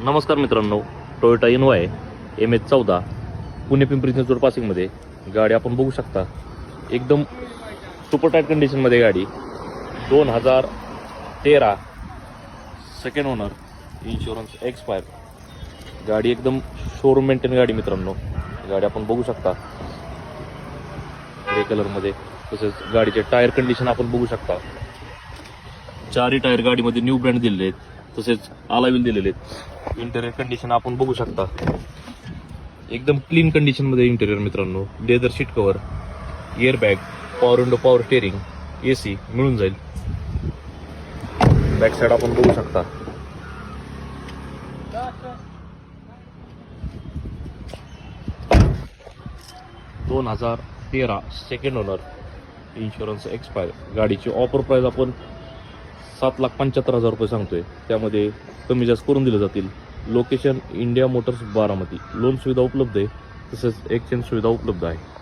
नमस्कार मित्रांनो, Toyota Innova MS-14 Pune Pimpri Chinchwad पासिंगमध्ये गाडी आपण बघू शकता. एकदम सुपर टाईट कंडिशनमध्ये गाडी 2013 सेकंड ओनर, इन्शुरन्स एक्सपायर. गाडी एकदम शोरूम मेंटेन गाडी मित्रांनो. गाडी आपण बघू शकता ग्रे कलरमध्ये. तसेच गाडीचे टायर कंडिशन आपण बघू शकता. चारही टायर गाडीमध्ये न्यू ब्रँड दिलेले आहेत. तसेच अलाय दिलेले आहेत. इंटेरियर कंडिशन आपण बघू शकता. एकदम क्लीन कंडिशनमध्ये इंटेरियर मित्रांनो. Leather seat cover, air bag, power window, power steering, AC मिळून जाईल. बॅक साईड आपण बघू शकता. दोन 2013 सेकंड ओनर, इन्शुरन्स एक्सपायर. गाडीची ऑफर प्राइस आपण 7,75,000 रुपये सांगतोय. त्यामध्ये कमी जास्त करून दिले जातील. Location India Motors Baramati. Loan सुविधा उपलब्ध आहे. तसेच एक्सचेंज सुविधा उपलब्ध आहे.